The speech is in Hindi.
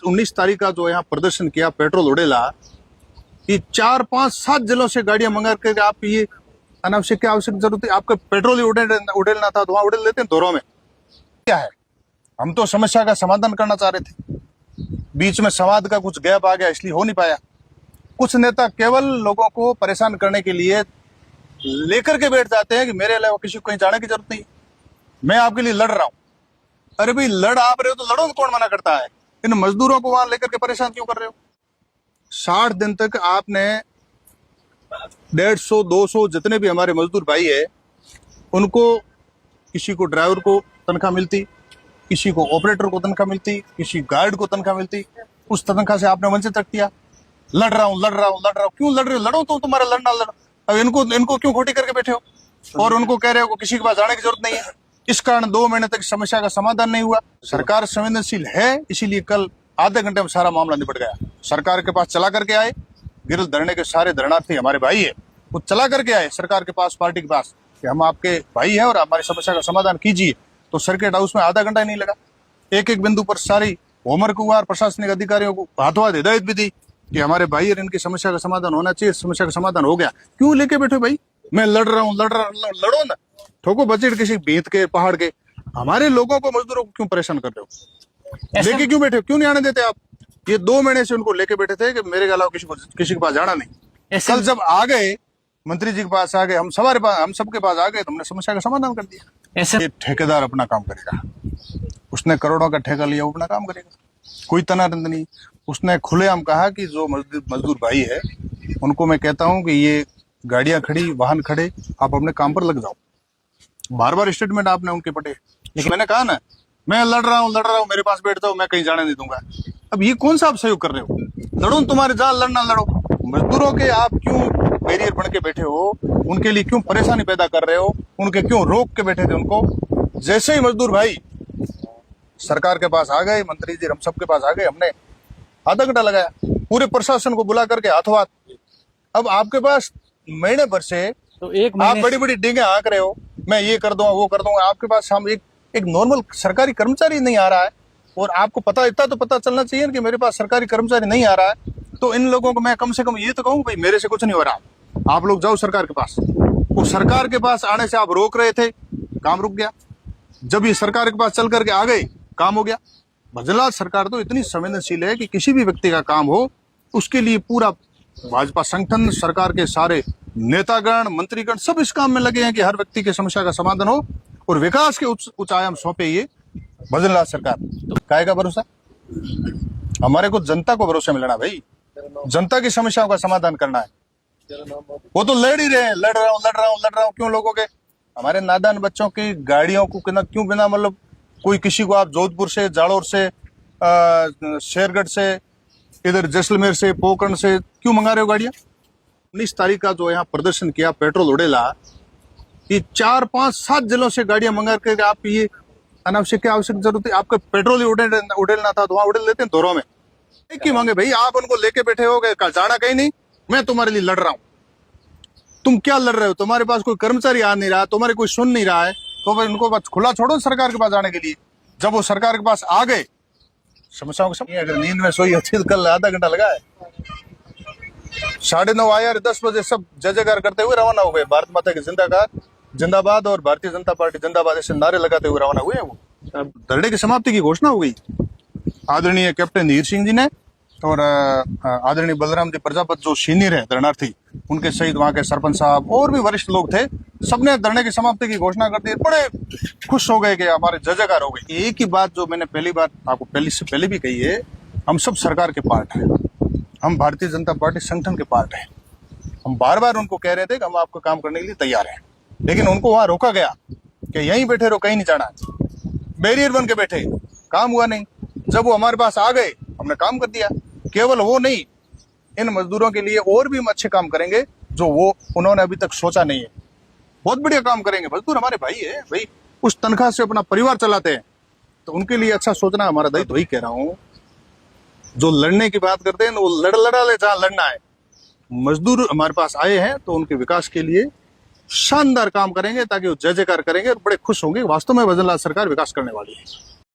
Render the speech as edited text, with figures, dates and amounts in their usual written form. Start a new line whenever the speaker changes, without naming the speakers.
19 तारीख का जो यहाँ प्रदर्शन किया पेट्रोल उड़ेला, ये 4, 5, 7 जिलों से गाड़ियां मंगा कर आप ये अनावश्यक क्या आवश्यक जरूरत है? आपका पेट्रोल ही उड़ेलना था तो वहां उड़ेल लेते हैं दोरों में। क्या है, हम तो समस्या का समाधान करना चाह रहे थे, बीच में संवाद का कुछ गैप आ गया इसलिए हो नहीं पाया। कुछ नेता केवल लोगों को परेशान करने के लिए लेकर के बैठ जाते हैं कि मेरे अलावा किसी को कहीं जाने की जरूरत नहीं, मैं आपके लिए लड़ रहा हूं। अरे भाई लड़ आप रहे हो तो लड़ो, कौन मना करता है? इन मजदूरों को वहां लेकर के परेशान क्यों कर रहे हो? 60 दिन तक आपने 150, 200 जितने भी हमारे मजदूर भाई है उनको, किसी को ड्राइवर को तनख्वाह मिलती, किसी को ऑपरेटर को तनख्वाह मिलती, किसी गार्ड को तनख्वाह मिलती, उस तनख्वाह से आपने वंचित रख दिया। लड़ रहा हूं, लड़ रहा हूं, लड़ रहा हूं। क्यों लड़ रहे हो? लड़ो तो तुम्हारा लड़ना लड़ो। अब इनको क्यों खोटी करके बैठे हो और उनको कह रहे हो किसी के पास जाने की जरूरत नहीं है? इस कारण 2 महीने तक समस्या का समाधान नहीं हुआ। सरकार संवेदनशील है, इसीलिए कल आधे घंटे में सारा मामला निपट गया। सरकार के पास चला करके आए, गिरल धरने के सारे धरनार्थी हमारे भाई है, वो चला करके आए सरकार के पास, पार्टी के पास कि हम आपके भाई हैं और हमारी समस्या का समाधान कीजिए। तो सर्किट हाउस में आधा घंटा ही नहीं लगा, एक एक बिंदु पर सारी होमवर्क हुआ और प्रशासनिक अधिकारियों को हाथों हाथ हिदायत भी दी कि हमारे भाई और इनकी समस्या का समाधान होना चाहिए। समस्या का समाधान हो गया। क्यों लेके बैठे भाई? मैं लड़ रहा हूँ, लड़ो ना, ठोको बजट किसी भीत के पहाड़ के। हमारे लोगों को, मजदूरों को क्यों परेशान कर रहे हो? लेके क्यों बैठे हो? क्यों नहीं आने देते आप? ये 2 महीने से उनको लेके बैठे थे कि मेरे के अलावा किसी के पास जाना नहीं। कल जब आ गए, मंत्री जी के पास आ गए, हम सबके पास आ गए, तो हमने समस्या का समाधान कर दिया। ये ठेकेदार अपना काम करेगा, उसने करोड़ों का ठेका लिया, वो अपना काम करेगा, कोई तनातंत नहीं। उसने खुलेआम कहा कि जो मजदूर भाई है उनको मैं कहता हूं कि ये गाड़ियां खड़ी, वाहन खड़े, आप अपने काम पर लग जाओ। बार बार स्टेटमेंट आपने उनके पटे, लेकिन मैंने कहा ना, मैं लड़ रहा हूँ, मेरे पास बैठ जाओ, मैं कहीं जाने नहीं दूंगा। अब ये कौन सा आप सहयोग कर रहे हो? लड़ो, तुम्हारे जहां लड़ना लड़ो। मजदूरों के आप क्यों बैरियर बन के बैठे हो? उनके लिए क्यों परेशानी पैदा कर रहे हो? उनके क्यों रोक के बैठे थे उनको? जैसे ही मजदूर भाई सरकार के पास आ गए, मंत्री जी हम सबके पास आ गए, हमने आधा घंटा लगाया, पूरे प्रशासन को बुला करके हाथों हाथ। अब आपके पास महीने भर से
तो एक
आप बड़ी बड़ी डींगे हाँक रहे हो, मैं ये कर दूंगा, वो कर दूंगा। आपके पास हम एक नॉर्मल सरकारी कर्मचारी नहीं आ रहा है, और आपको पता, इतना तो पता चलना चाहिए कि मेरे पास सरकारी कर्मचारी नहीं आ रहा है। तो इन लोगों को मैं कम से कम ये तो कहूँ भाई मेरे से कुछ नहीं हो रहा, आप लोग जाओ सरकार के पास। वो सरकार के पास आने से आप रोक रहे थे, काम रुक गया। जब ये सरकार के पास चल करके आ गए, काम हो गया। भजनलाल सरकार तो इतनी संवेदनशील है कि किसी भी व्यक्ति का काम हो, उसके लिए पूरा भाजपा संगठन, सरकार के सारे नेतागण, मंत्रीगण सब इस काम में लगे हैं कि हर व्यक्ति की समस्या का समाधान हो और विकास के उच्च आयाम सौंपे ये भजनलाल सरकार। तो काय का भरोसा? हमारे को जनता को भरोसा मिलना भाई, जनता की समस्याओं का समाधान करना है। वो तो लड़ ही रहे हैं, लड़ रहा हूं। क्यों लोगों के, हमारे नादान बच्चों की गाड़ियों को क्यों बिना मतलब, कोई किसी को आप जोधपुर से, जालोर से, शेरगढ़ से, इधर जैसलमेर से, पोकरण से क्यों मंगा रहे हो गाड़ियां? 19 तारीख का जो यहाँ प्रदर्शन किया पेट्रोल उड़ेला, ये 4, 5, 7 जिलों से गाड़ियां मंगा कर आप ये अनावश्यक क्या आवश्यक जरूरत है? आपका पेट्रोल ही उड़ेलना था तो वहां उड़ेल लेते हैं दोरों में। एक ही मांगे भाई, आप उनको लेके बैठे हो गए, जाना कहीं नहीं, मैं तुम्हारे लिए लड़ रहा हूं। तुम क्या लड़ रहे हो? तुम्हारे पास कोई कर्मचारी आ नहीं रहा, तुम्हारे कोई सुन नहीं रहा है, तो भाई उनको बस खुला छोड़ो सरकार के पास जाने के लिए। जब वो सरकार के पास आ गए, समस्याओं का अगर नींद में सोई होती तो कल आधा घंटा लगा है। 9:30 आया, 10 बजे सब जय जयकार करते हुए रवाना हो गए। भारत माता की जिंदाबाद और भारतीय जनता पार्टी जिंदाबाद ऐसे नारे लगाते हुए रवाना हुए। वो धरने की समाप्ति की घोषणा हो गई। आदरणीय कैप्टन हीर सिंह जी ने और आदरणीय बलराम जी प्रजापति जो सीनियर है धरनार्थी, उनके सहित वहां के सरपंच साहब और भी वरिष्ठ लोग थे, सबने धरने की समाप्ति की घोषणा कर दी। बड़े खुश हो गए कि हमारे जय जयकार हो गई। एक ही बात जो मैंने पहली बार आपको पहले भी कही है, हम सब सरकार के पार्ट हैं, हम भारतीय जनता पार्टी संगठन के पार्ट हैं। हम बार बार उनको कह रहे थे कि हम आपका काम करने के लिए तैयार हैं, लेकिन उनको वहां रोका गया कि यहीं बैठे रहो, कहीं नहीं जाना। बैरियर बन के बैठे, काम हुआ नहीं। जब वो हमारे पास आ गए, हमने काम कर दिया। केवल वो नहीं, इन मजदूरों के लिए और भी हम अच्छे काम करेंगे जो वो उन्होंने अभी तक सोचा नहीं है। बहुत बढ़िया काम करेंगे। मजदूर हमारे भाई है भाई, उस तनख्वाह से अपना परिवार चलाते हैं, तो उनके लिए अच्छा सोचना हमारा दायित्व। वही कह रहा हूँ, जो लड़ने की बात करते हैं वो लड़ा ले जहां लड़ना है। मजदूर हमारे पास आए हैं तो उनके विकास के लिए शानदार काम करेंगे, ताकि वो जय जयकार करेंगे और बड़े खुश होंगे। वास्तव में भजनलाल सरकार विकास करने वाली है।